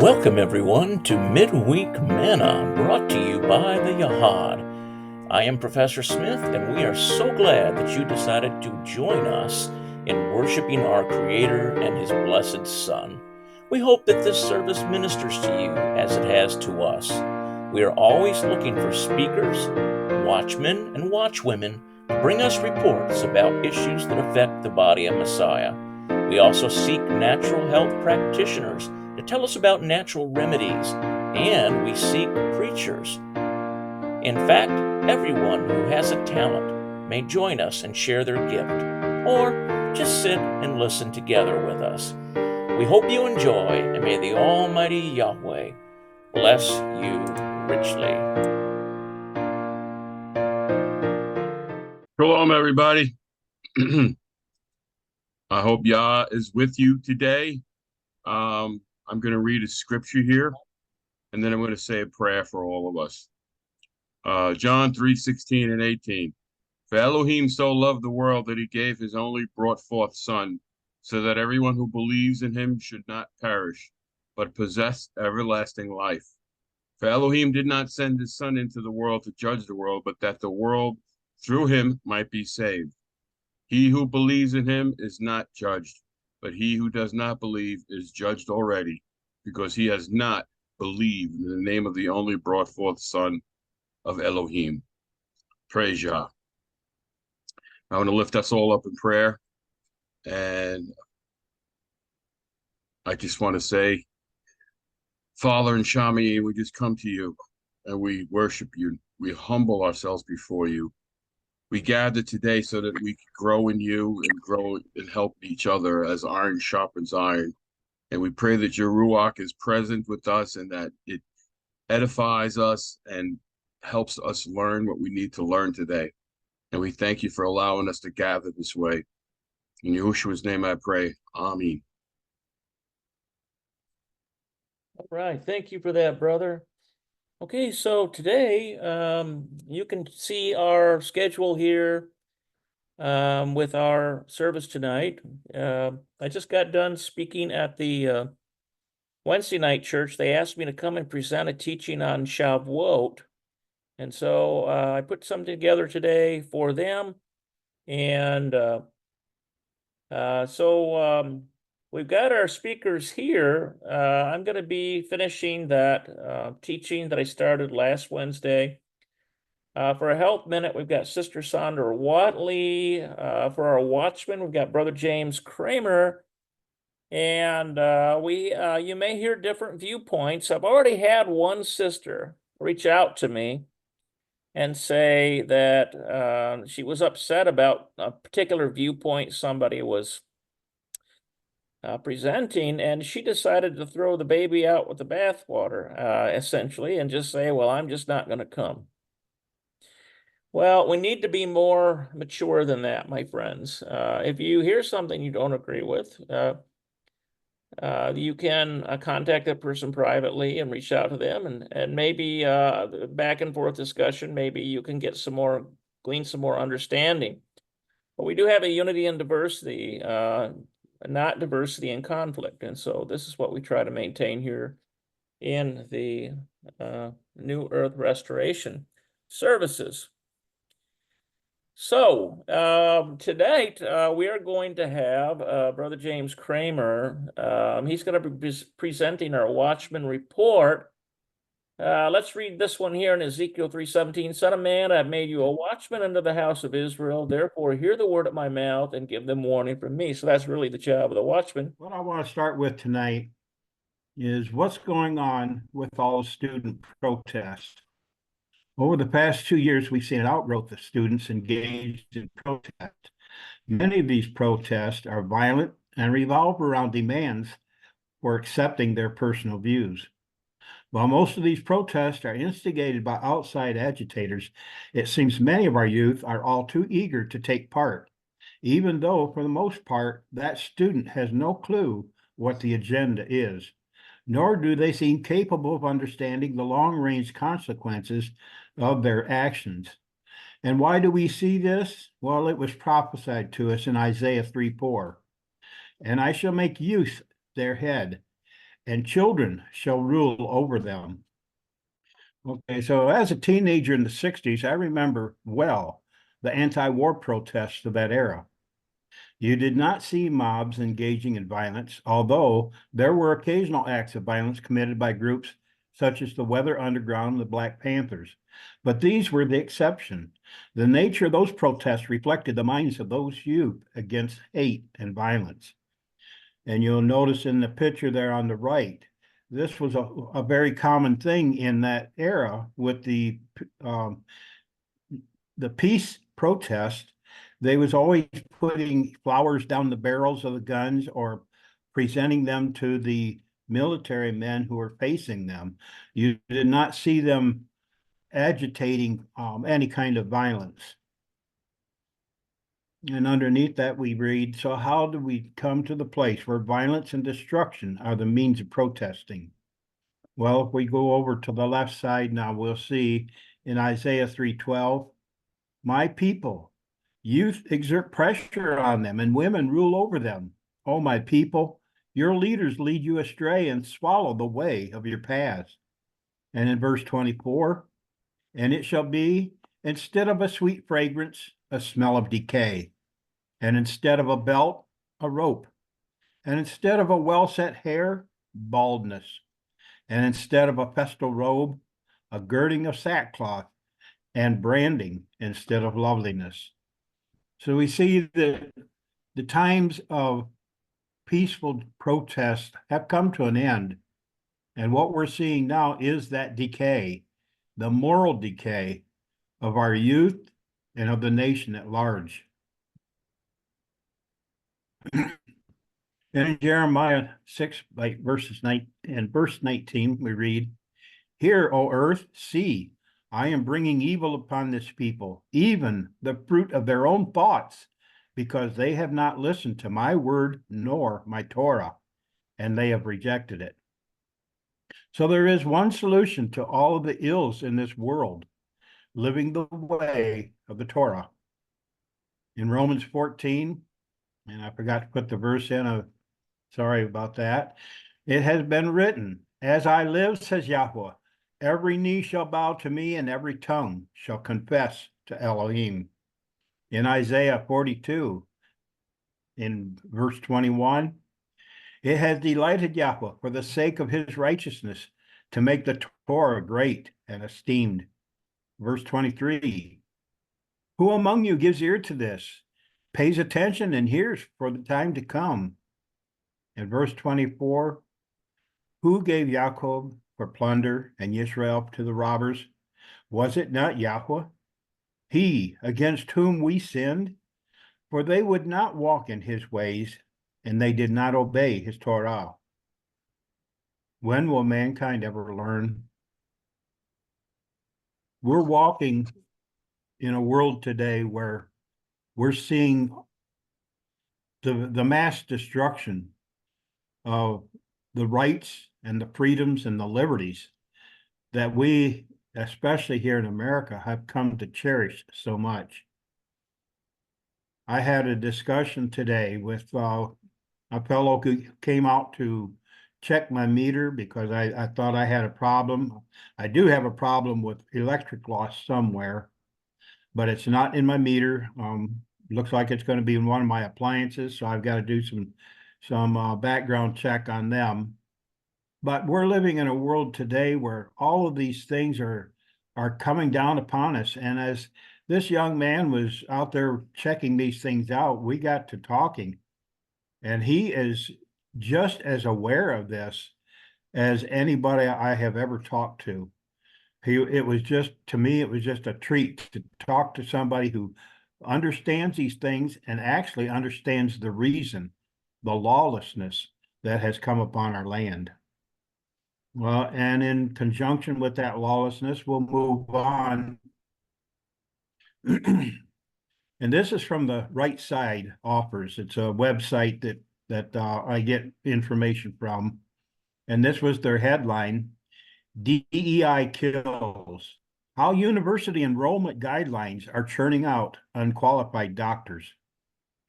Welcome everyone to Midweek Manna, brought to you by the Yahad. I am Professor Smith, and we are so glad that you decided to join us in worshiping our Creator and His blessed Son. We hope that this service ministers to you as it has to us. We are always looking for speakers, watchmen, and watchwomen to bring us reports about issues that affect the body of Messiah. We also seek natural health practitioners to tell us about natural remedies, and we seek preachers. In fact, everyone who has a talent may join us and share their gift, or just sit and listen together with us. We hope you enjoy, and may the Almighty Yahweh bless you richly. Shalom, everybody. I hope Yah is with you today. I'm going to read a scripture here, and then I'm going to say a prayer for all of us. John 3:16 and 18. For Elohim so loved the world that he gave his only brought forth Son, so that everyone who believes in him should not perish, but possess everlasting life. For Elohim did not send his Son into the world to judge the world, but that the world through him might be saved. He who believes in him is not judged, but he who does not believe is judged already, because he has not believed in the name of the only brought forth Son of Elohim. Praise Yah. I want to lift us all up in prayer, and I just want to say, Father and Shami, we just come to you, and we worship you. We humble ourselves before you. We gather today so that we can grow in you and grow and help each other as iron sharpens iron. And we pray that your Ruach is present with us and that it edifies us and helps us learn what we need to learn today. And we thank you for allowing us to gather this way. In Yahushua's name I pray. Amen. All right, thank you for that, brother. Okay, so today you can see our schedule here with our service tonight. I just got done speaking at the Wednesday night church. They asked me to come and present a teaching on Shavuot. And so I put something together today for them. And we've got our speakers here. I'm going to be finishing that teaching that I started last Wednesday. For a health minute, we've got Sister Sandra Watley. For our watchman, we've got Brother James Kramer. And you may hear different viewpoints. I've already had one sister reach out to me and say that she was upset about a particular viewpoint somebody was presenting, and she decided to throw the baby out with the bathwater, essentially, and just say, well, I'm just not going to come. Well, we need to be more mature than that, my friends. If you hear something you don't agree with, you can contact that person privately and reach out to them, and maybe back and forth discussion, maybe you can get glean some more understanding. But we do have a unity and diversity, not diversity and conflict. And so this is what we try to maintain here in the New Earth Restoration services. So tonight we are going to have Brother James Kramer. He's going to be presenting our Watchman Report. Let's read this one here in Ezekiel 3:17. Son of man, I've made you a watchman unto the house of Israel. Therefore, hear the word at my mouth and give them warning from me. So that's really the job of the watchman. What I want to start with tonight is what's going on with all the student protests. Over the past 2 years, we've seen an outgrowth of students engaged in protest. Many of these protests are violent and revolve around demands for accepting their personal views. While most of these protests are instigated by outside agitators, it seems many of our youth are all too eager to take part, even though, for the most part, that student has no clue what the agenda is, nor do they seem capable of understanding the long-range consequences of their actions. And why do we see this? Well, it was prophesied to us in Isaiah 3:4. And I shall make youth their head, and children shall rule over them. Okay, so as a teenager in the 60s, I remember well the anti-war protests of that era. You did not see mobs engaging in violence, although there were occasional acts of violence committed by groups such as the Weather Underground and the Black Panthers. But these were the exception. The nature of those protests reflected the minds of those youth against hate and violence. And you'll notice in the picture there on the right, this was a very common thing in that era with the peace protest. They was always putting flowers down the barrels of the guns or presenting them to the military men who were facing them. You did not see them agitating any kind of violence. And underneath that we read, so how do we come to the place where violence and destruction are the means of protesting? Well, if we go over to the left side now, we'll see in Isaiah 3:12, my people, youth exert pressure on them and women rule over them. Oh, my people, your leaders lead you astray and swallow the way of your past. And in verse 24, and it shall be, instead of a sweet fragrance, a smell of decay, and instead of a belt, a rope, and instead of a well-set hair, baldness, and instead of a festal robe, a girding of sackcloth, and branding instead of loveliness. So we see that the times of peaceful protest have come to an end. And what we're seeing now is that decay, the moral decay of our youth and of the nation at large. And in Jeremiah 6, verse 19, we read, hear, O earth, see, I am bringing evil upon this people, even the fruit of their own thoughts, because they have not listened to my word nor my Torah, and they have rejected it. So there is one solution to all of the ills in this world, living the way of the Torah. In Romans 14, and I forgot to put the verse in, sorry about that. It has been written, as I live, says Yahweh, every knee shall bow to me and every tongue shall confess to Elohim. In Isaiah 42, in verse 21, it has delighted Yahweh for the sake of his righteousness to make the Torah great and esteemed. Verse 23, who among you gives ear to this, pays attention and hears for the time to come? In verse 24, who gave Jacob for plunder and Israel to the robbers? Was it not Yahweh? He against whom we sinned? For they would not walk in his ways, and they did not obey his Torah. When will mankind ever learn? We're walking in a world today where we're seeing the mass destruction of the rights and the freedoms and the liberties that we, especially here in America, have come to cherish so much. I had a discussion today with a fellow who came out to check my meter because I thought I had a problem. I do have a problem with electric loss somewhere, but it's not in my meter. Looks like it's going to be in one of my appliances, so I've got to do some background check on them. But we're living in a world today where all of these things are coming down upon us. And as this young man was out there checking these things out, we got to talking, and he is just as aware of this as anybody I have ever talked to. It was just, to me, it was just a treat to talk to somebody who understands these things and actually understands the reason, the lawlessness that has come upon our land. Well, and in conjunction with that lawlessness, we'll move on. And this is from the Right Side Offers. It's a website that I get information from. And this was their headline, DEI kills. How university enrollment guidelines are churning out unqualified doctors.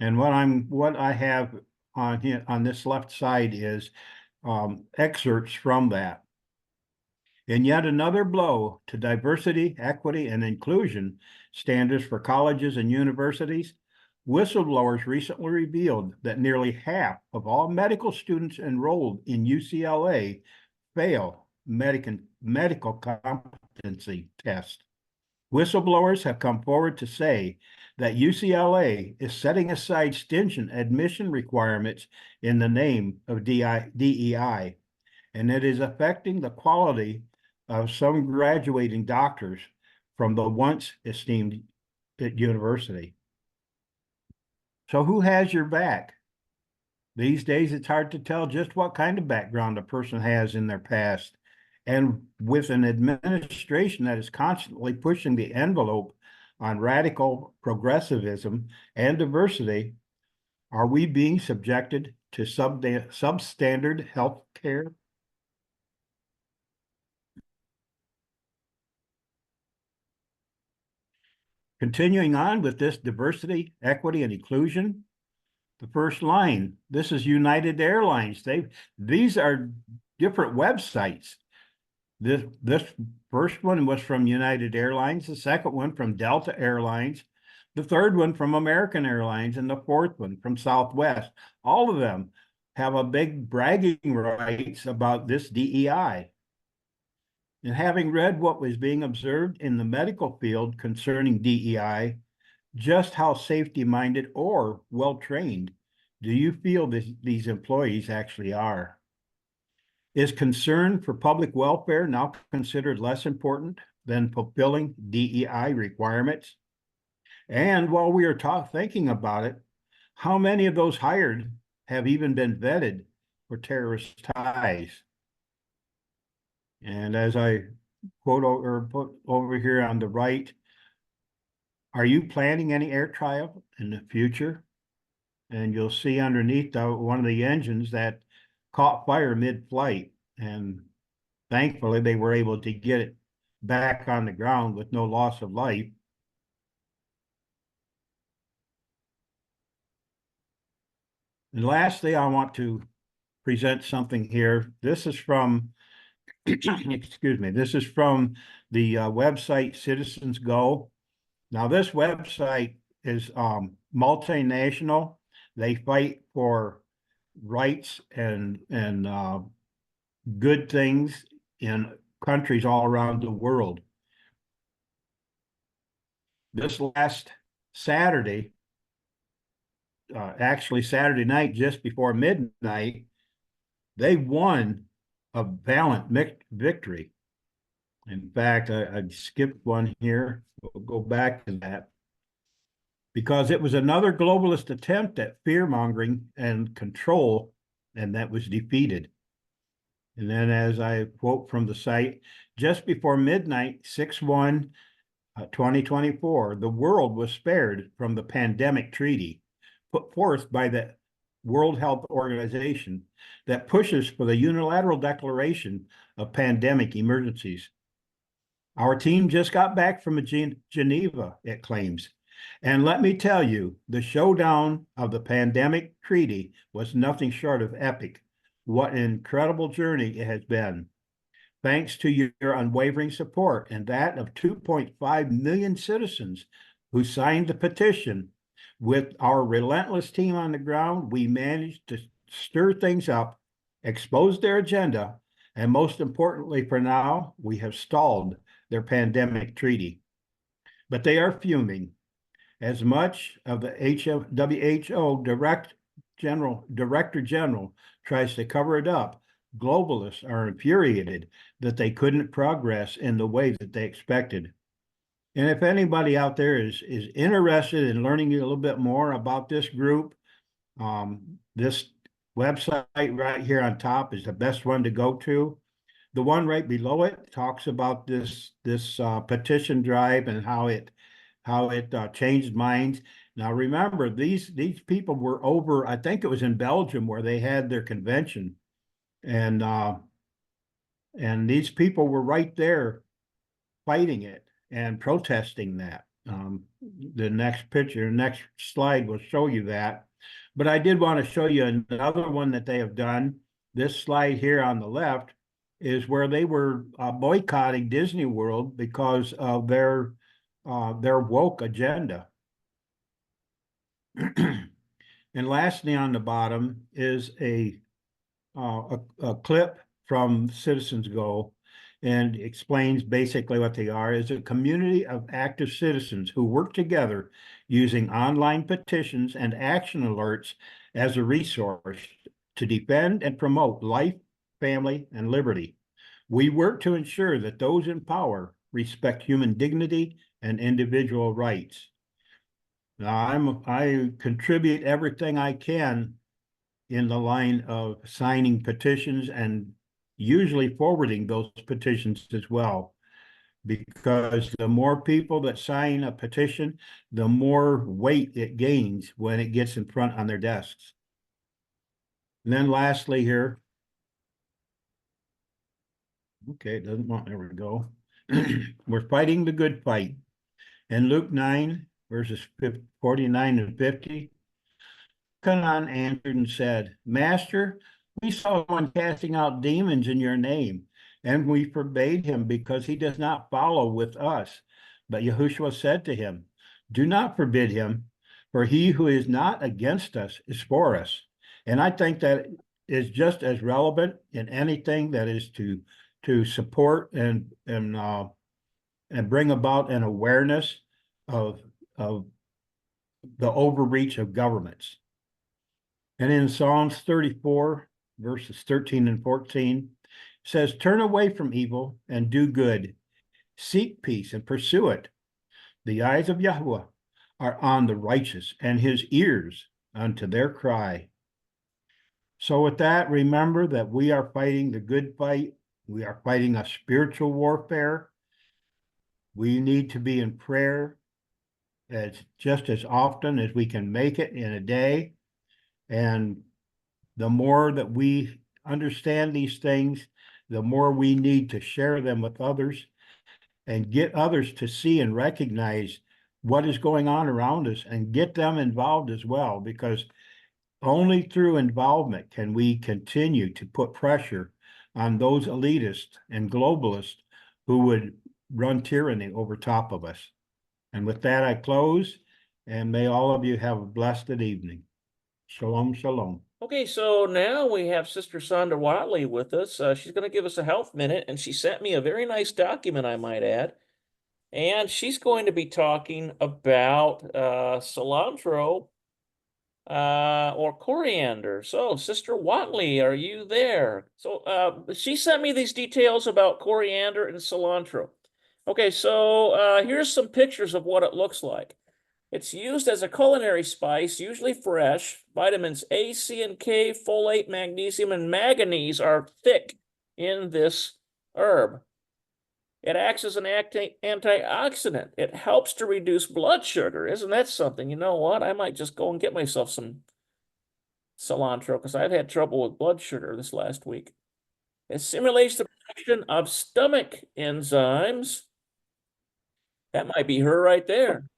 And what I have on this left side is excerpts from that. In yet another blow to diversity, equity, and inclusion standards for colleges and universities, whistleblowers recently revealed that nearly half of all medical students enrolled in UCLA fail medical competency tests. Whistleblowers have come forward to say that UCLA is setting aside stringent admission requirements in the name of DEI, and it is affecting the quality of some graduating doctors from the once esteemed university. So who has your back? These days, it's hard to tell just what kind of background a person has in their past. And with an administration that is constantly pushing the envelope on radical progressivism and diversity, are we being subjected to substandard health care? Continuing on with this diversity, equity, and inclusion, the first line, this is United Airlines. These are different websites. This first one was from United Airlines, the second one from Delta Airlines, the third one from American Airlines, and the fourth one from Southwest. All of them have a big bragging rights about this DEI. And having read what was being observed in the medical field concerning DEI, just how safety-minded or well-trained do you feel these employees actually are? Is concern for public welfare now considered less important than fulfilling DEI requirements? And while we are thinking about it, how many of those hired have even been vetted for terrorist ties? And as I quote or put over here on the right, are you planning any air trial in the future? And you'll see underneath one of the engines that caught fire mid-flight. And thankfully, they were able to get it back on the ground with no loss of life. And lastly, I want to present something here. This is from, excuse me, this is from the website Citizens Go. Now, this website is multinational. They fight for rights and good things in countries all around the world. This last Saturday, actually Saturday night, just before midnight, they won a valiant victory. In fact, I skipped one here. We'll go back to that. Because it was another globalist attempt at fear-mongering and control, and that was defeated. And then as I quote from the site, just before midnight, 6/1/2024, the world was spared from the pandemic treaty put forth by the World Health Organization that pushes for the unilateral declaration of pandemic emergencies. Our team just got back from Geneva, it claims. And let me tell you, the showdown of the pandemic treaty was nothing short of epic. What an incredible journey it has been. Thanks to your unwavering support and that of 2.5 million citizens who signed the petition, with our relentless team on the ground, we managed to stir things up, expose their agenda, and most importantly for now, we have stalled their pandemic treaty. But they are fuming. As much of the WHO Director General tries to cover it up, globalists are infuriated that they couldn't progress in the way that they expected. And if anybody out there is interested in learning a little bit more about this group, this website right here on top is the best one to go to. The one right below it talks about this petition drive and how it changed minds. Now remember, these people were over, I think it was in Belgium where they had their convention, and these people were right there fighting it and protesting that. The next picture, next slide will show you that. But I did want to show you another one that they have done. this slide here on the left is where they were boycotting Disney World because of their woke agenda. And lastly, on the bottom is a clip from Citizens Go, and explains basically what they are is a community of active citizens who work together using online petitions and action alerts as a resource to defend and promote life, family, and liberty. We work to ensure that those in power respect human dignity and individual rights. Now, I contribute everything I can in the line of signing petitions and usually forwarding those petitions as well, because the more people that sign a petition, the more weight it gains when it gets in front on their desks. And then lastly here, okay, it doesn't want, there we go. We're fighting the good fight. In Luke 9, verses 49 and 50, Canaan answered and said, Master, we saw one casting out demons in your name, and we forbade him because he does not follow with us. But Yahushua said to him, Do not forbid him, for he who is not against us is for us. And I think that is just as relevant in anything that is to support and bring about an awareness of the overreach of governments. And in Psalms 34, verses 13 and 14, says, Turn away from evil and do good. Seek peace and pursue it. The eyes of Yahweh are on the righteous, and his ears unto their cry. So with that, remember that we are fighting the good fight. We are fighting a spiritual warfare. We need to be in prayer just as often as we can make it in a day. And the more that we understand these things, the more we need to share them with others and get others to see and recognize what is going on around us and get them involved as well, because only through involvement can we continue to put pressure on those elitists and globalists who would run tyranny over top of us. And with that, I close, and may all of you have a blessed evening. Shalom, shalom. Okay, so now we have Sister Sonda Watley with us. She's going to give us a health minute, and she sent me a very nice document, I might add. And she's going to be talking about cilantro or coriander. So, Sister Watley, are you there? So, she sent me these details about coriander and cilantro. Okay, so here's some pictures of what it looks like. It's used as a culinary spice, usually fresh. Vitamins A, C, and K, folate, magnesium, and manganese are thick in this herb. It acts as an antioxidant. It helps to reduce blood sugar. Isn't that something? You know what? I might just go and get myself some cilantro because I've had trouble with blood sugar this last week. It stimulates the production of stomach enzymes. That might be her right there.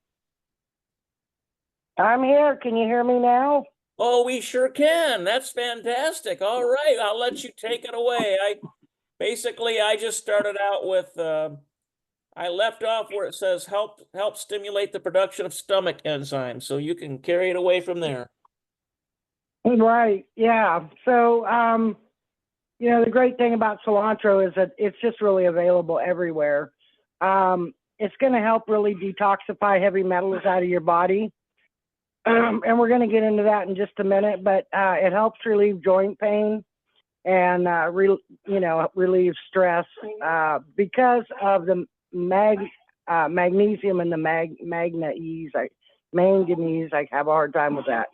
I'm here. Can you hear me now? Oh, we sure can. That's fantastic. All right, I'll let you take it away. I just started out with I left off where it says help stimulate the production of stomach enzymes. So you can carry it away from there. Right. Yeah. So the great thing about cilantro is that it's just really available everywhere. It's going to help really detoxify heavy metals out of your body. And we're going to get into that in just a minute, but it helps relieve joint pain and relieve stress because of the magnesium and the manganese. I have a hard time with that.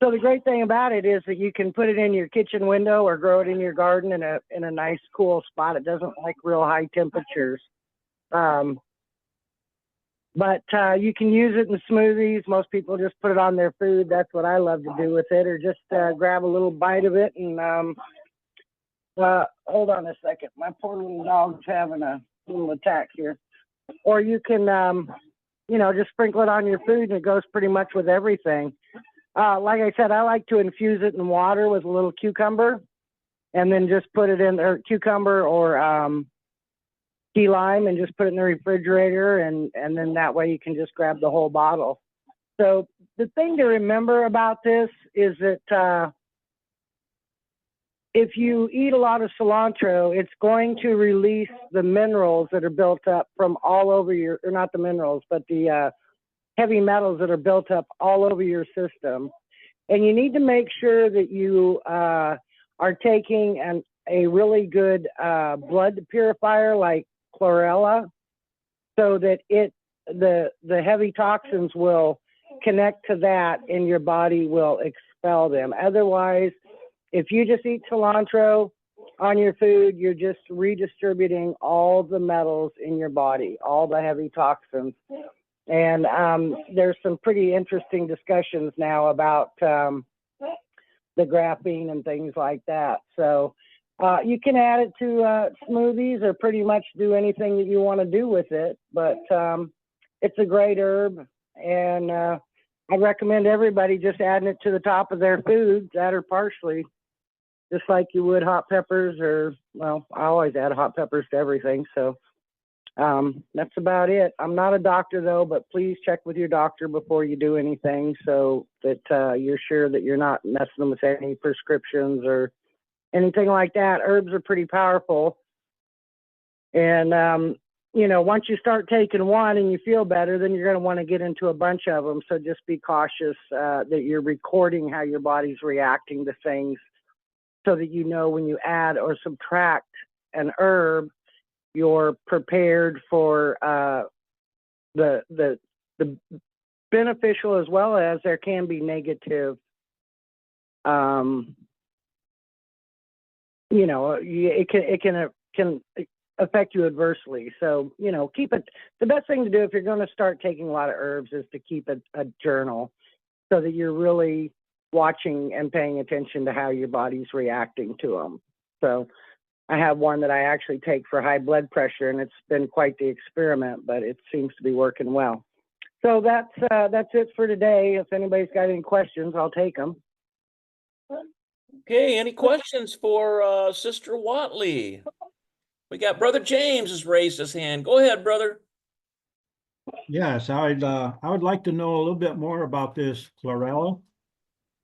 So the great thing about it is that you can put it in your kitchen window or grow it in your garden in a nice cool spot. It doesn't like real high temperatures. But you can use it in smoothies. Most people just put it on their food. That's what I love to do with it, or just grab a little bite of it. And hold on a second. My poor little dog's having a little attack here. Or you can, just sprinkle it on your food, and it goes pretty much with everything. Like I said, I like to infuse it in water with a little cucumber. and then just put it in, or cucumber or key lime, and just put it in the refrigerator, and then that way you can just grab the whole bottle. So the thing to remember about this is that if you eat a lot of cilantro, it's going to release the minerals that are built up from all over your, or not the minerals, but the heavy metals that are built up all over your system. And you need to make sure that you are taking a really good blood purifier like chlorella, so that the heavy toxins will connect to that and your body will expel them. Otherwise, if you just eat cilantro on your food, you're just redistributing all the metals in your body, all the heavy toxins. And there's some pretty interesting discussions now about the graphene and things like that. So you can add it to smoothies, or pretty much do anything that you want to do with it. But it's a great herb, and I recommend everybody just adding it to the top of their food, that or partially, just like you would hot peppers, or, well, I always add hot peppers to everything. So that's about it. I'm not a doctor though, but please check with your doctor before you do anything, so that you're sure that you're not messing with any prescriptions or anything like that. Herbs are pretty powerful. And, you know, once you start taking one and you feel better, then you're going to want to get into a bunch of them. So just be cautious that you're recording how your body's reacting to things, so that you know when you add or subtract an herb, you're prepared for the beneficial, as well as there can be negative, you know, it can affect you adversely. So, you know, keep it. The best thing to do if you're going to start taking a lot of herbs is to keep a journal, so that you're really watching and paying attention to how your body's reacting to them. So I have one that I actually take for high blood pressure, and it's been quite the experiment, but it seems to be working well. So that's it for today. If anybody's got any questions, I'll take them. Okay, any questions for Sister Watley? We got Brother James has raised his hand. Go ahead, brother. Yes, I would like to know a little bit more about this chlorella.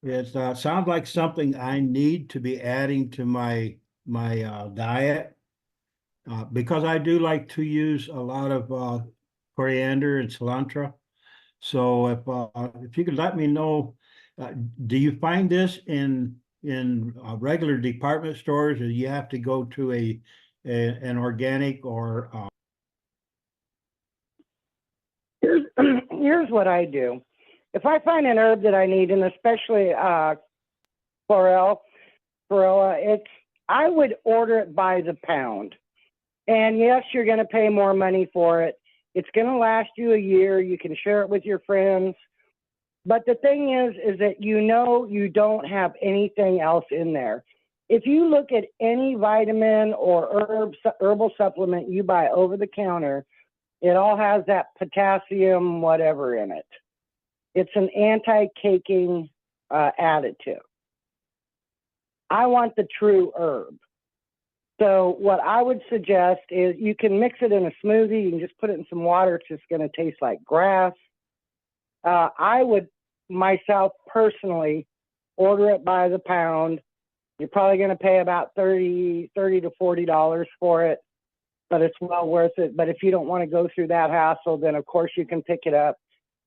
It sounds like something I need to be adding to my diet, because I do like to use a lot of coriander and cilantro. So if you could let me know, do you find this in regular department stores, or you have to go to an organic or Here's what I do. If I find an herb that I need, and especially chlorella, I would order it by the pound. And yes, you're going to pay more money for it. It's going to last you a year. You can share it with your friends. But the thing is that you know you don't have anything else in there. If you look at any vitamin or herbal supplement you buy over the counter, it all has that potassium whatever in it. It's an anti-caking additive. I want the true herb. So what I would suggest is you can mix it in a smoothie. You can just put it in some water. It's just going to taste like grass. I would myself personally order it by the pound. You're probably going to pay about $30 to $40 for it, but it's well worth it. But if you don't want to go through that hassle, then of course you can pick it up.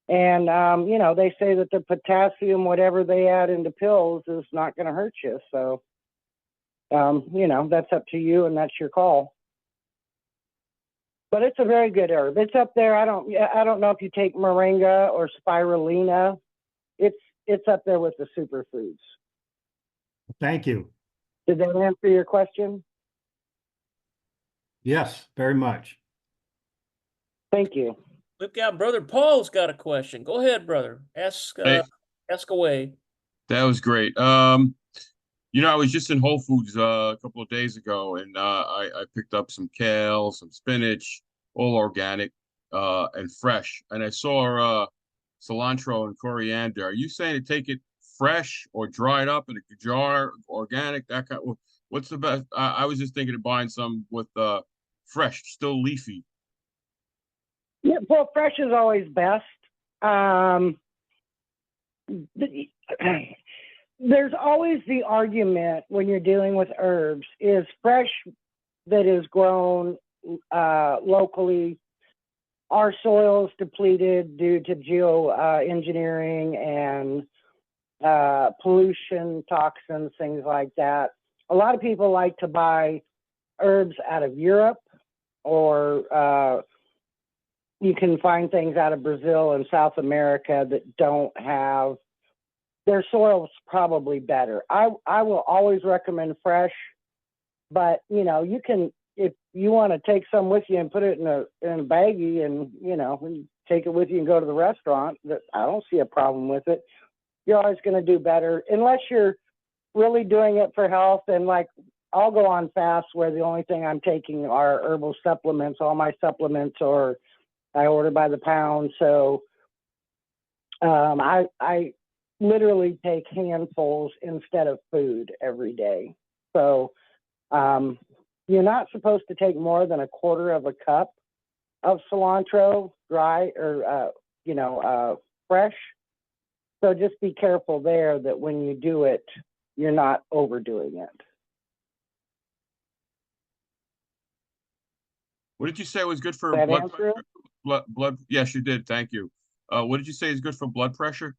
And, you know, they say that the potassium, whatever they add into pills, is not going to hurt you. So, you know, that's up to you, and that's your call. But it's a very good herb. It's up there. I don't know if you take moringa or spirulina. It's up there with the superfoods. Thank you. Did that answer your question? Yes, very much. Thank you. We've got Brother Paul's got a question. Go ahead, brother. Ask away. That was great. You know, I was just in Whole Foods a couple of days ago, and I picked up some kale, some spinach, all organic and fresh. And I saw cilantro and coriander. Are you saying to take it fresh or dried up in a jar, organic, that kind of, What's the best? I was just thinking of buying some with fresh, still leafy. Yeah, well, fresh is always best. There's always the argument when you're dealing with herbs, is fresh that is grown locally, our soil's depleted due to geoengineering and pollution, toxins, things like that. A lot of people like to buy herbs out of Europe, or you can find things out of Brazil and South America that don't have, their soil's probably better. I will always recommend fresh, but you know, you can, if you want to take some with you and put it in a baggie and, you know, and take it with you and go to the restaurant, that I don't see a problem with it. You're always going to do better unless you're really doing it for health. And like, I'll go on fast where the only thing I'm taking are herbal supplements. All my supplements are, I order by the pound. So I literally take handfuls instead of food every day. So you're not supposed to take more than 1/4 of a cup of cilantro, dry or fresh. So just be careful there that when you do it, you're not overdoing it. What did you say was good for Did that blood answer pressure? it? Blood. Yes, you did. Thank you. What did you say is good for blood pressure?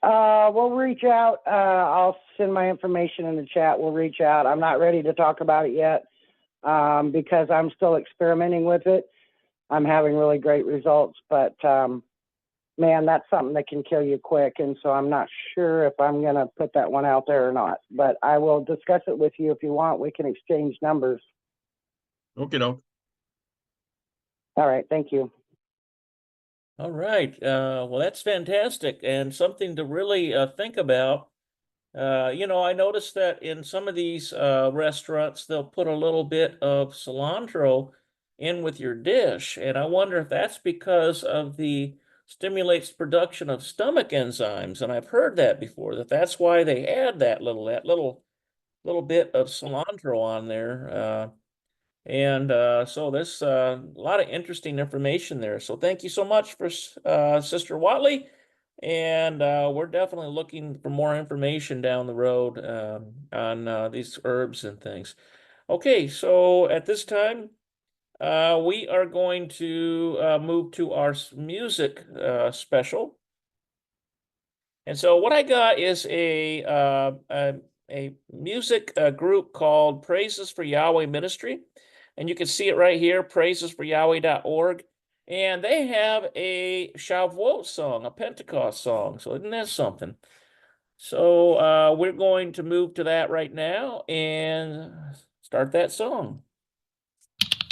We'll reach out. I'll send my information in the chat. We'll reach out. I'm not ready to talk about it yet because I'm still experimenting with it. I'm having really great results, but man, that's something that can kill you quick. And so I'm not sure if I'm going to put that one out there or not, but I will discuss it with you if you want. We can exchange numbers. Okay, doke. All right. Thank you. All right. Well, that's fantastic and something to really think about. I noticed that in some of these restaurants, they'll put a little bit of cilantro in with your dish. And I wonder if that's because of the stimulates production of stomach enzymes. And I've heard that before, that's why they add that little bit of cilantro on there. So there's a lot of interesting information there. So thank you so much for Sister Watley. And we're definitely looking for more information down the road on these herbs and things. Okay, so at this time, we are going to move to our music special. And so what I got is a music group called Praises for Yahweh Ministry. And you can see it right here, praisesforyahweh.org. And they have a Shavuot song, a Pentecost song. So isn't that something? So we're going to move to that right now and start that song. Thank you.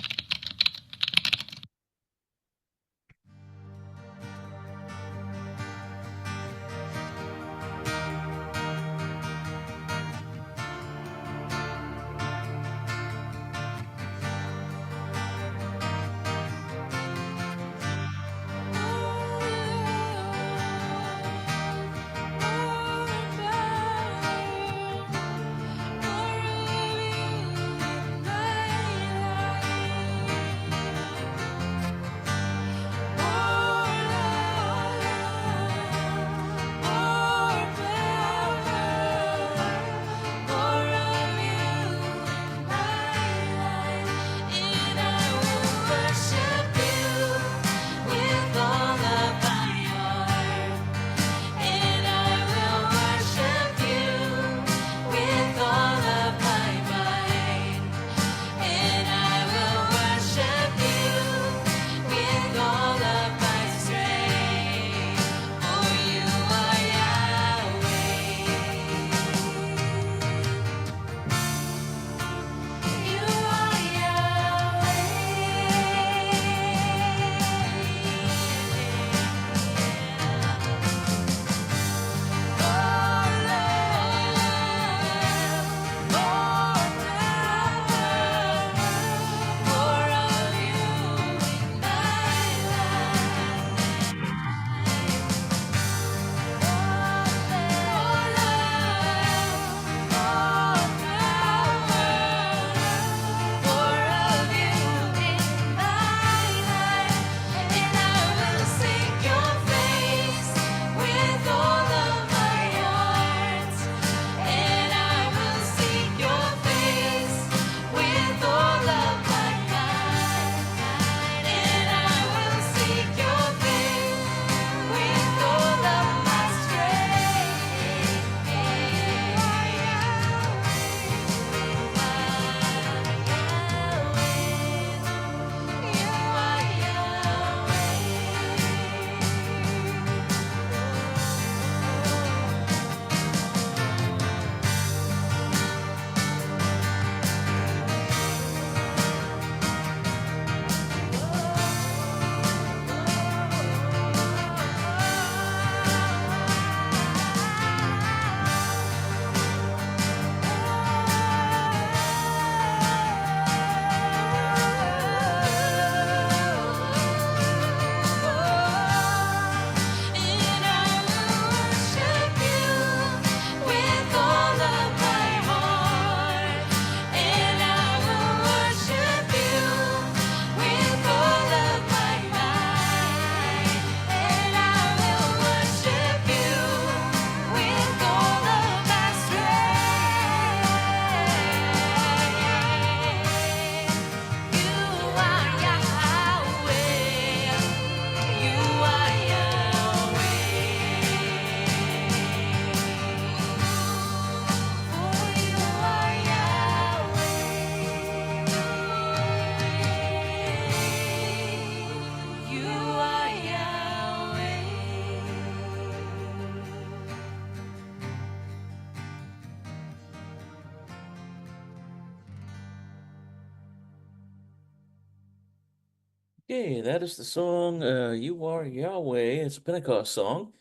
Okay, that is the song, You Are Yahweh. It's a Pentecost song.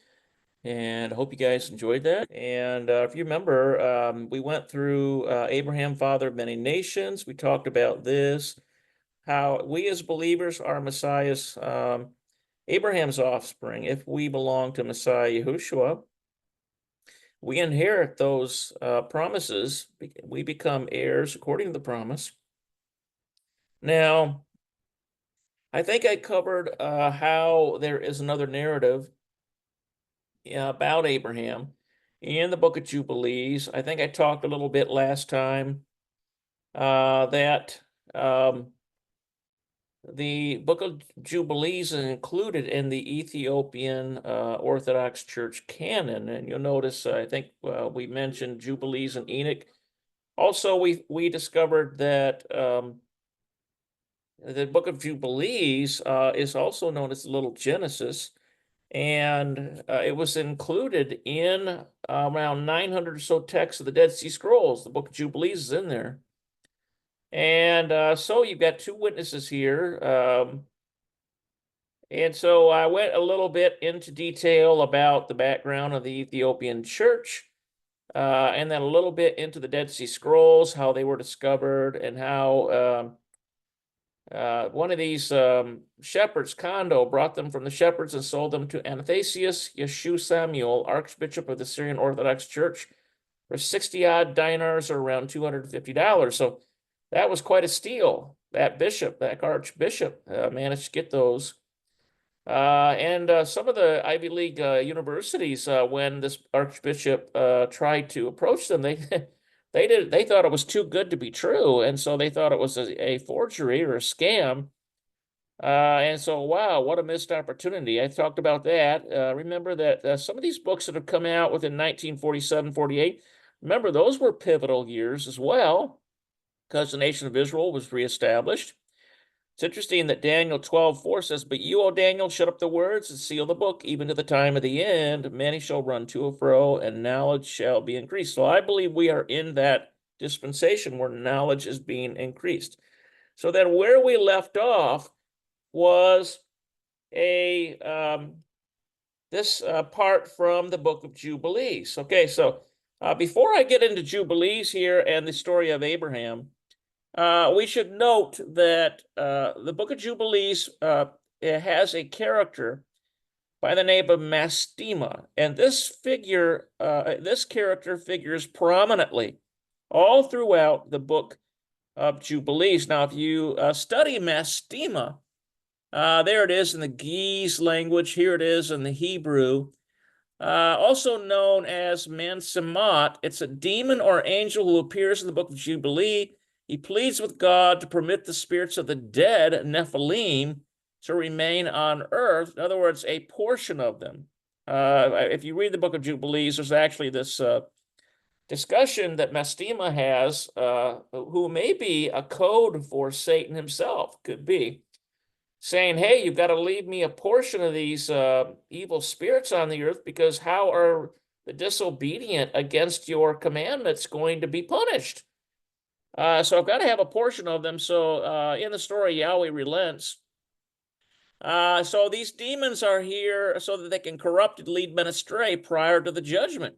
And I hope you guys enjoyed that. And if you remember, we went through Abraham, father of many nations. We talked about this, how we as believers are Messiah's, Abraham's offspring. If we belong to Messiah Yahushua, we inherit those promises. We become heirs according to the promise. Now, I think I covered how there is another narrative about Abraham in the book of Jubilees. I think I talked a little bit last time that the book of Jubilees is included in the Ethiopian Orthodox Church canon. And you'll notice, I think we mentioned Jubilees and Enoch. Also, we discovered that the book of Jubilees is also known as the Little Genesis, and it was included in around 900 or so texts of the Dead Sea Scrolls. The book of Jubilees is in there. And so you've got two witnesses here. And so I went a little bit into detail about the background of the Ethiopian church, and then a little bit into the Dead Sea Scrolls, how they were discovered, and how one of these shepherds, Kondo, brought them from the shepherds and sold them to Athanasius Yeshu Samuel, Archbishop of the Syrian Orthodox Church, for 60-odd dinars, or around $250. So that was quite a steal. That bishop, that archbishop, managed to get those. And some of the Ivy League universities, when this archbishop tried to approach them, they they thought it was too good to be true, and so they thought it was a forgery or a scam. And so, wow, what a missed opportunity. I talked about that. Remember that some of these books that have come out within 1947, 48, remember those were pivotal years as well, because the nation of Israel was reestablished. It's interesting that Daniel 12:4 says, "But you, O Daniel, shut up the words and seal the book, even to the time of the end. Many shall run to and fro, and knowledge shall be increased." So I believe we are in that dispensation where knowledge is being increased. So then where we left off was this part from the book of Jubilees. Okay, so before I get into Jubilees here and the story of Abraham, we should note that the book of Jubilees it has a character by the name of Mastema, and this character figures prominently all throughout the book of Jubilees. Now, if you study Mastema, there it is in the Ge'ez language. Here it is in the Hebrew. Also known as Mansemat, it's a demon or angel who appears in the book of Jubilee. He pleads with God to permit the spirits of the dead, Nephilim, to remain on earth. In other words, a portion of them. If you read the book of Jubilees, there's actually this discussion that Mastema has, who may be a code for Satan himself, could be, saying, hey, you've got to leave me a portion of these evil spirits on the earth, because how are the disobedient against your commandments going to be punished? So I've got to have a portion of them. So in the story, Yahweh relents. So these demons are here so that they can corrupt and lead men astray prior to the judgment.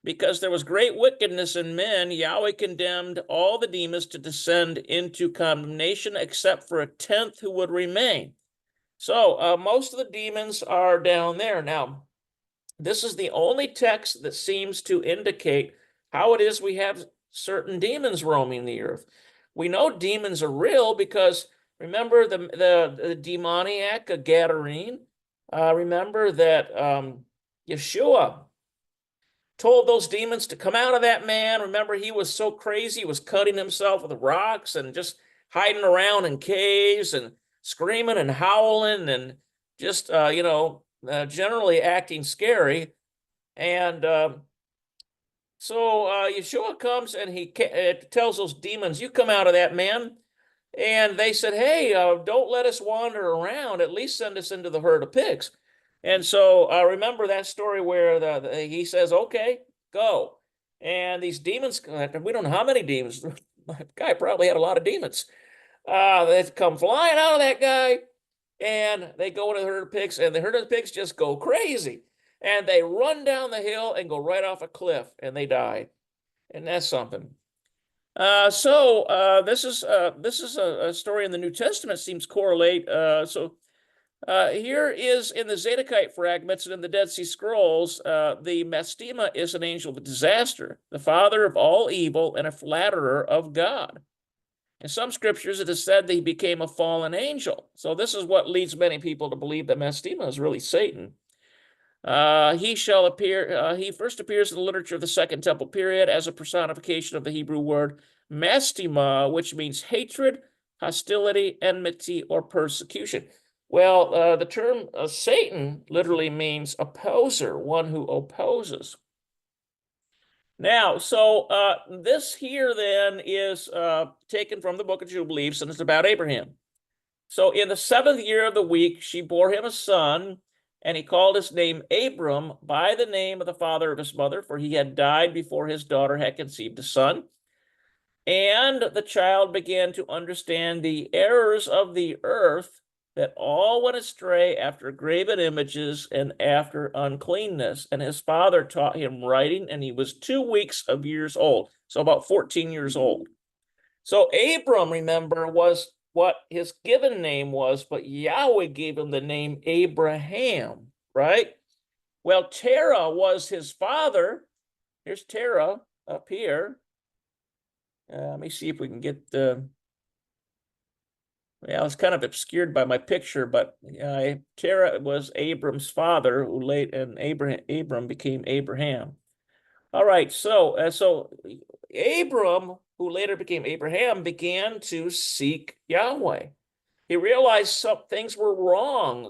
Because there was great wickedness in men, Yahweh condemned all the demons to descend into condemnation, except for a tenth who would remain. So most of the demons are down there. Now, this is the only text that seems to indicate how it is we have certain demons roaming the earth. We know demons are real because remember the demoniac, a Gadarene. Remember that Yeshua told those demons to come out of that man. Remember, he was so crazy, he was cutting himself with rocks and just hiding around in caves and screaming and howling and just, generally acting scary. And so Yeshua comes and he tells those demons, you come out of that man. And they said, hey, don't let us wander around. At least send us into the herd of pigs. And so remember that story where he says, okay, go. And these demons, we don't know how many demons. The guy probably had a lot of demons. They come flying out of that guy. and they go into the herd of pigs, and the herd of pigs just go crazy. And they run down the hill and go right off a cliff, and they die. And that's something. This is a story in the New Testament, seems correlate. Here is in the Zadokite fragments and in the Dead Sea Scrolls, the Mastema is an angel of disaster, the father of all evil and a flatterer of God. In some scriptures, it is said that he became a fallen angel. So this is what leads many people to believe that Mastema is really Satan. He first appears in the literature of the Second Temple period as a personification of the Hebrew word mastema, which means hatred, hostility, enmity, or persecution. Well, the term Satan literally means opposer, one who opposes. Now, this here then is taken from the book of Jubilees, and it's about Abraham. So in the 7th year of the week, she bore him a son, and he called his name Abram by the name of the father of his mother, for he had died before his daughter had conceived a son. And the child began to understand the errors of the earth, that all went astray after graven images and after uncleanness. And his father taught him writing, and he was 2 weeks of years old, so about 14 years old. So Abram, remember, was what his given name was, but Yahweh gave him the name Abraham, right? Well, Terah was his father. Here's Terah up here. Let me see if we can get the... Yeah, it's kind of obscured by my picture, but Terah was Abram's father, who Abram became Abraham. All right, so Abram, who later became Abraham, began to seek Yahweh. He realized some things were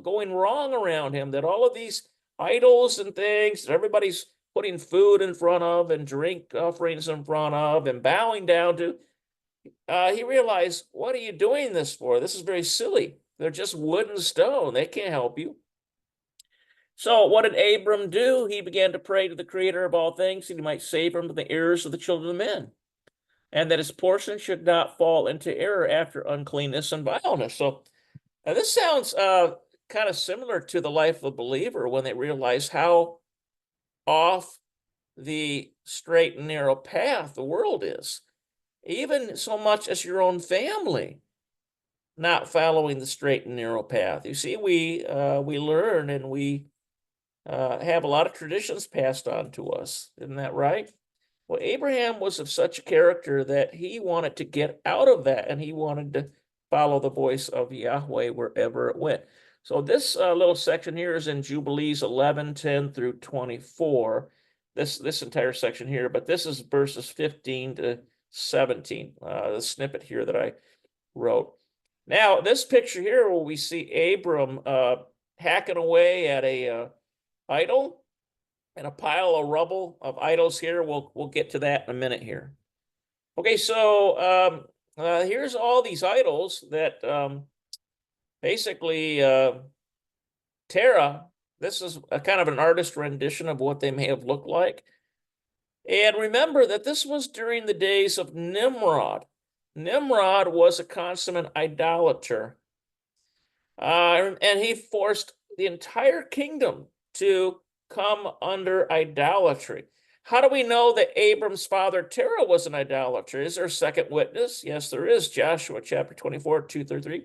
going wrong around him, that all of these idols and things that everybody's putting food in front of and drink offerings in front of and bowing down to, he realized, what are you doing this for? This is very silly. They're just wood and stone. They can't help you. So what did Abram do? He began to pray to the creator of all things that he might save him from the errors of the children of men, and that his portion should not fall into error after uncleanness and vileness. So this sounds kind of similar to the life of a believer when they realize how off the straight and narrow path the world is. Even so much as your own family not following the straight and narrow path. You see, we learn and we have a lot of traditions passed on to us. Isn't that right? Well, Abraham was of such a character that he wanted to get out of that, and he wanted to follow the voice of Yahweh wherever it went. So this little section here is in Jubilees 11:10 through 24. This entire section here, but this is verses 15 to 17, the snippet here that I wrote. Now, this picture here where we see Abram hacking away at a idol and a pile of rubble of idols here. We'll get to that in a minute here. Okay, so here's all these idols that basically Terah, this is a kind of an artist rendition of what they may have looked like. And remember that this was during the days of Nimrod. Nimrod was a consummate idolater. And he forced the entire kingdom to come under idolatry. How do we know that Abram's father Terah was an idolater? Is there a second witness? Yes, there is. Joshua chapter 24, 2-3.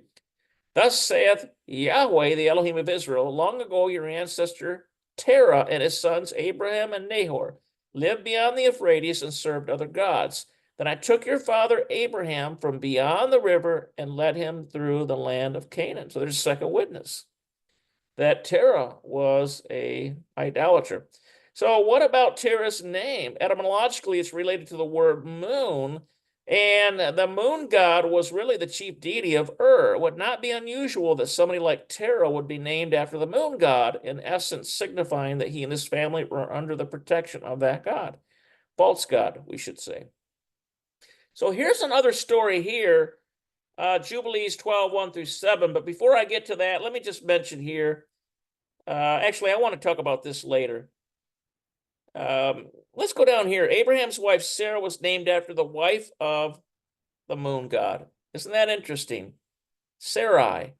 Thus saith Yahweh, the Elohim of Israel, long ago your ancestor Terah and his sons Abraham and Nahor lived beyond the Euphrates and served other gods. Then I took your father Abraham from beyond the river and led him through the land of Canaan. So there's a second witness that Terah was an idolater. So what about Terah's name? Etymologically, it's related to the word moon, and the moon god was really the chief deity of Ur. It would not be unusual that somebody like Terah would be named after the moon god, in essence signifying that he and his family were under the protection of that god. False god, we should say. So here's another story here, Jubilees 12:1-7. But before I get to that, let me just mention here, actually, I want to talk about this later. Let's go down here. Abraham's wife Sarah was named after the wife of the moon god. Isn't that interesting? Sarai.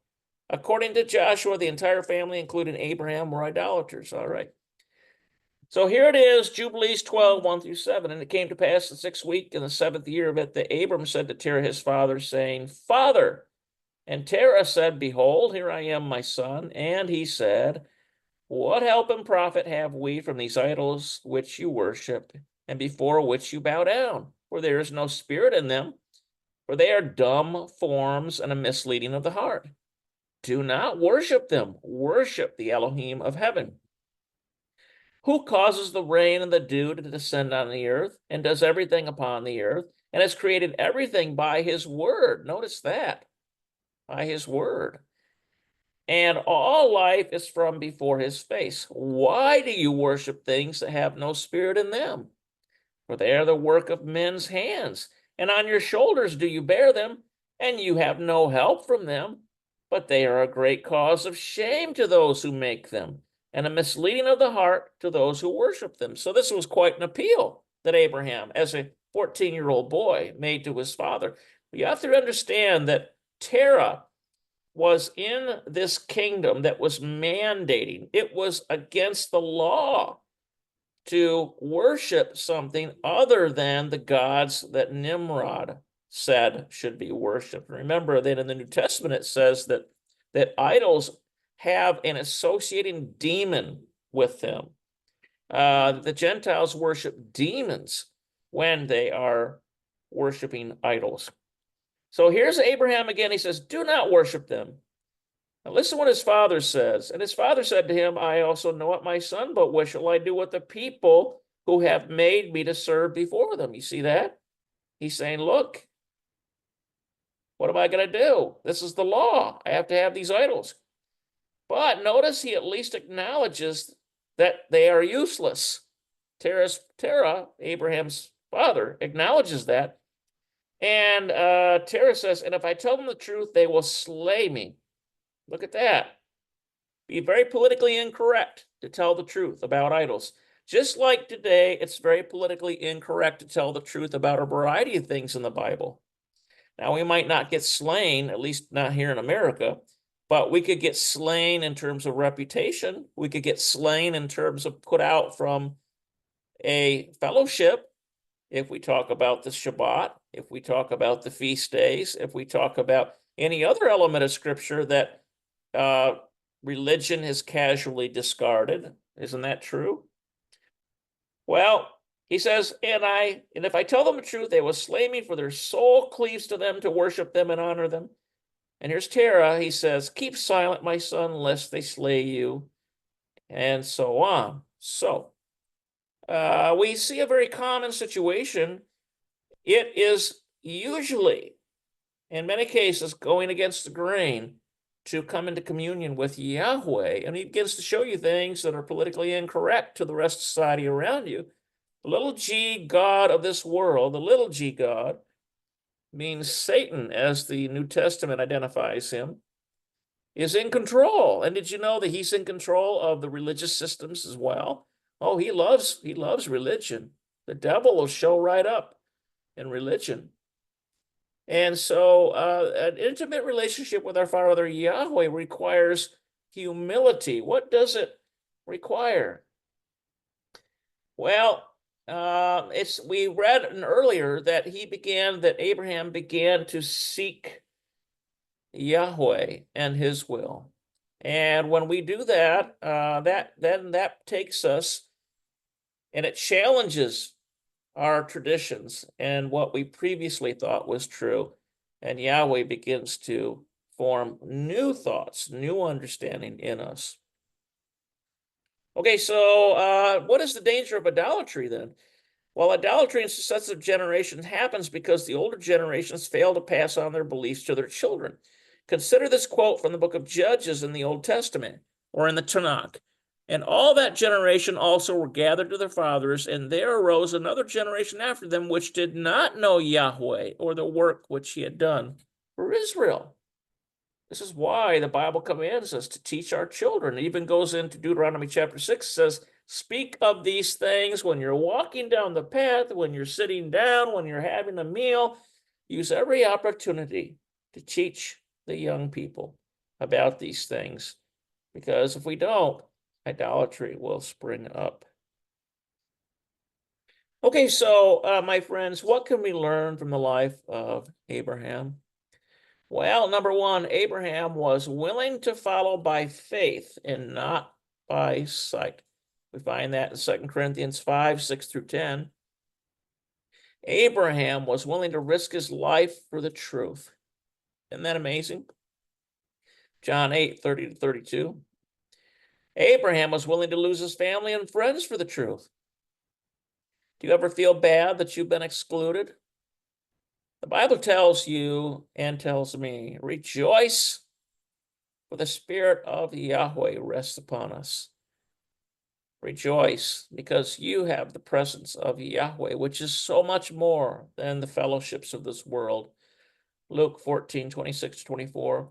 According to Joshua, the entire family, including Abraham, were idolaters. All right. So here it is, Jubilees 12, 1 through 7. And it came to pass the 6th week in the 7th year of it that Abram said to Terah his father, saying, Father. And Terah said, Behold, here I am, my son. And he said, What help and profit have we from these idols which you worship, and before which you bow down? For there is no spirit in them, for they are dumb forms and a misleading of the heart. Do not worship them. Worship the Elohim of heaven, who causes the rain and the dew to descend on the earth, and does everything upon the earth, and has created everything by his word. Notice that, by his word. And all life is from before his face. Why do you worship things that have no spirit in them? For they are the work of men's hands, and on your shoulders do you bear them, and you have no help from them. But they are a great cause of shame to those who make them, and a misleading of the heart to those who worship them. So this was quite an appeal that Abraham, as a 14-year-old boy, made to his father. You have to understand that Terah was in this kingdom that was mandating. It was against the law to worship something other than the gods that Nimrod said should be worshipped. Remember that in the New Testament it says that idols have an associating demon with them. The Gentiles worship demons when they are worshiping idols. So here's Abraham again. He says, do not worship them. Now listen what his father says. And his father said to him, I also know it, my son, but what shall I do with the people who have made me to serve before them? You see that? He's saying, look, what am I going to do? This is the law. I have to have these idols. But notice he at least acknowledges that they are useless. Terah, Abraham's father, acknowledges that. And Terah says, and if I tell them the truth, they will slay me. Look at that. Be very politically incorrect to tell the truth about idols. Just like today, it's very politically incorrect to tell the truth about a variety of things in the Bible. Now, we might not get slain, at least not here in America, but we could get slain in terms of reputation. We could get slain in terms of put out from a fellowship. If we talk about the Shabbat, if we talk about the feast days, if we talk about any other element of Scripture that religion has casually discarded. Isn't that true? Well, he says, and if I tell them the truth, they will slay me, for their soul cleaves to them to worship them and honor them. And here's Terah. He says, keep silent, my son, lest they slay you, and so on. So we see a very common situation. It is usually, in many cases, going against the grain to come into communion with Yahweh. And he begins to show you things that are politically incorrect to the rest of society around you. The little g God of this world, the little g God, means Satan, as the New Testament identifies him, is in control. And did you know that he's in control of the religious systems as well? Oh, he loves religion. The devil will show right up in religion. And so an intimate relationship with our Father Yahweh requires humility. What does it require? Well, we read earlier that Abraham began to seek Yahweh and his will. And when we do that, that takes us and it challenges our traditions and what we previously thought was true. And Yahweh begins to form new thoughts, new understanding in us. Okay, so what is the danger of idolatry then? Well, idolatry in successive generations happens because the older generations fail to pass on their beliefs to their children. Consider this quote from the book of Judges in the Old Testament, or in the Tanakh. And all that generation also were gathered to their fathers, and there arose another generation after them which did not know Yahweh or the work which he had done for Israel. This is why the Bible commands us to teach our children. It even goes into Deuteronomy chapter 6, says, speak of these things when you're walking down the path, when you're sitting down, when you're having a meal. Use every opportunity to teach the young people. about these things, because if we don't, idolatry will spring up. Okay, so my friends, what can we learn from the life of Abraham? Well, number one, Abraham was willing to follow by faith and not by sight. We find that in 2 Corinthians 5, 6 through 10. Abraham was willing to risk his life for the truth. Isn't that amazing? John 8, 30 to 32. Abraham was willing to lose his family and friends for the truth. Do you ever feel bad that you've been excluded? The Bible tells you and tells me, rejoice, for the Spirit of Yahweh rests upon us. Rejoice, because you have the presence of Yahweh, which is so much more than the fellowships of this world. Luke 14, 26, 24.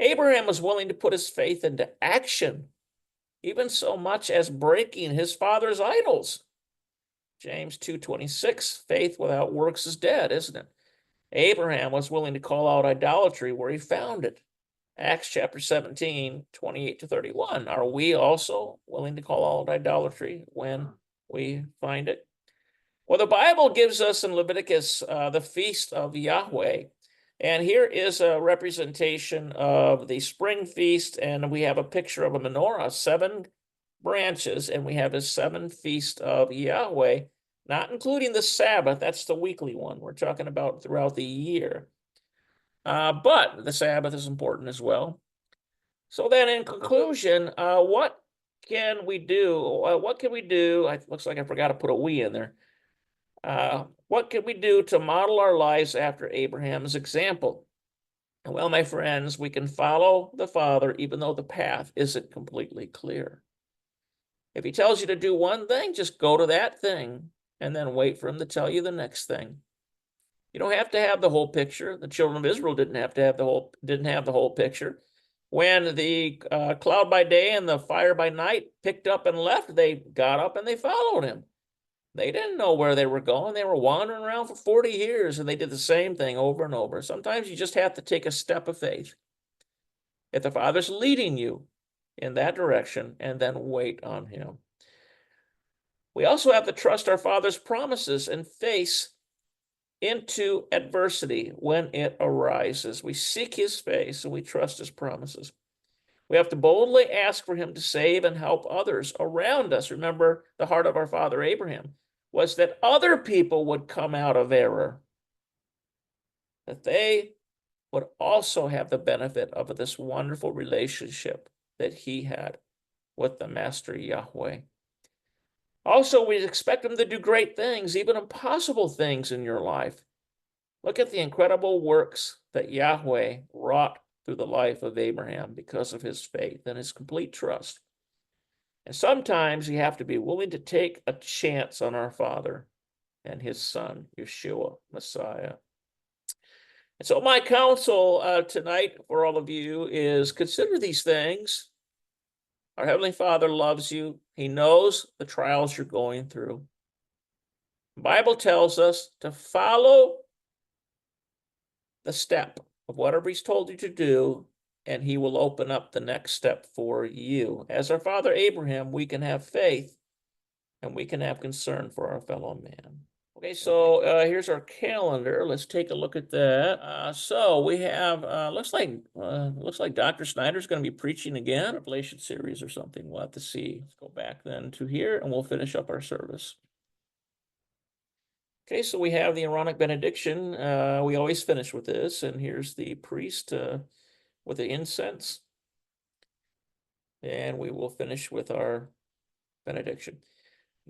Abraham was willing to put his faith into action, even so much as breaking his father's idols. James 2:26, faith without works is dead, isn't it? Abraham was willing to call out idolatry where he found it. Acts chapter 17, 28 to 31. Are we also willing to call out idolatry when we find it? Well, the Bible gives us in Leviticus the feast of Yahweh. And here is a representation of the spring feast, and we have a picture of a menorah, 7 branches, and we have a 7 feast of Yahweh, not including the Sabbath. That's the weekly one we're talking about throughout the year. But the Sabbath is important as well. So then in conclusion, what can we do? What can we do? It looks like I forgot to put a we in there. What can we do to model our lives after Abraham's example? Well, my friends, we can follow the Father even though the path isn't completely clear. If he tells you to do one thing, just go to that thing and then wait for him to tell you the next thing. You don't have to have the whole picture. The children of Israel didn't have the whole picture. When the cloud by day and the fire by night picked up and left, they got up and they followed him. They didn't know where they were going. They were wandering around for 40 years, and they did the same thing over and over. Sometimes you just have to take a step of faith. If the Father's leading you in that direction, and then wait on him. We also have to trust our Father's promises and face into adversity when it arises. We seek his face and we trust his promises. We have to boldly ask for him to save and help others around us. Remember, the heart of our father Abraham was that other people would come out of error, that they would also have the benefit of this wonderful relationship that he had with the Master Yahweh. Also, we expect him to do great things, even impossible things in your life. Look at the incredible works that Yahweh wrought through the life of Abraham because of his faith and his complete trust. And sometimes you have to be willing to take a chance on our Father and his Son, Yeshua, Messiah. And so my counsel tonight for all of you is consider these things. Our Heavenly Father loves you. He knows the trials you're going through. The Bible tells us to follow the step of whatever he's told you to do, and he will open up the next step for you. As our father Abraham, we can have faith and we can have concern for our fellow man. Okay, so here's our calendar. Let's take a look at that. So we have, looks like Dr. Snyder's going to be preaching again, Revelation series or something. We'll have to see. Let's go back then to here and we'll finish up our service. Okay, so we have the Aaronic benediction. We always finish with this, and here's the priest with the incense. And we will finish with our benediction.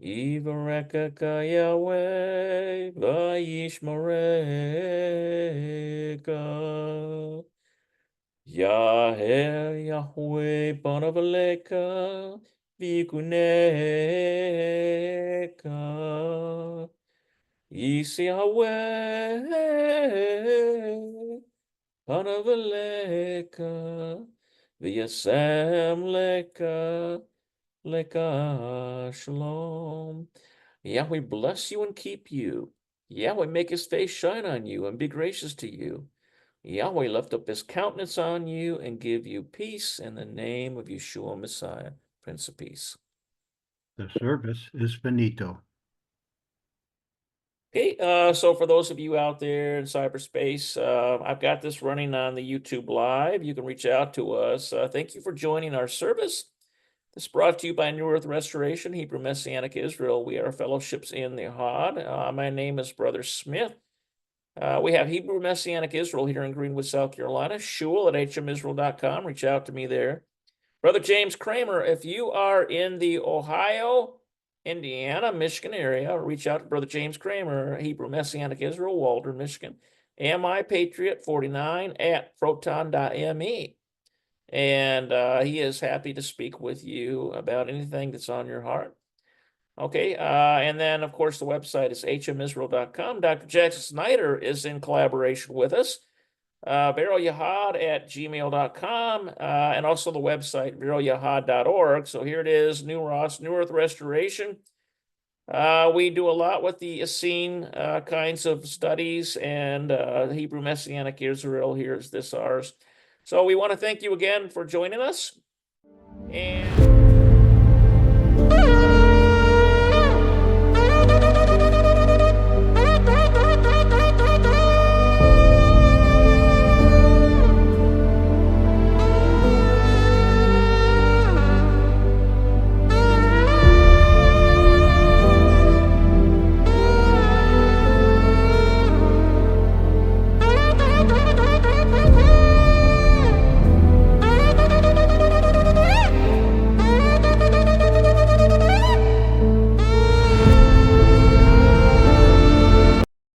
Yivarekeka Yahweh v'yishmareka Yaher Yahweh banavaleka v'yikuneka Yisi Yahweh panavaleka v'yasem leka shalom. Yahweh bless you and keep you. Yahweh make his face shine on you and be gracious to you. Yahweh lift up his countenance on you and give you peace in the name of Yeshua Messiah, Prince of Peace. The service is finito. Okay, so for those of you out there in cyberspace, I've got this running on the YouTube Live. You can reach out to us. Thank you for joining our service. This is brought to you by New Earth Restoration, Hebrew Messianic Israel. We are fellowships in the Had. My name is Brother Smith. We have Hebrew Messianic Israel here in Greenwood, South Carolina. Shul at hmisrael.com. Reach out to me there. Brother James Kramer, if you are in the Ohio, Indiana, Michigan area, reach out to Brother James Kramer, Hebrew Messianic Israel, Waldron, Michigan. MIPatriot49 at proton.me. And he is happy to speak with you about anything that's on your heart. Okay, and then, of course, the website is hmisrael.com. Dr. Jackson Snyder is in collaboration with us. VeroYahad at gmail.com, and also the website, veroyahad.org. So here it is, New Earth Restoration. We do a lot with the Essene kinds of studies, and Hebrew Messianic Israel, here's this ours. So we want to thank you again for joining us. And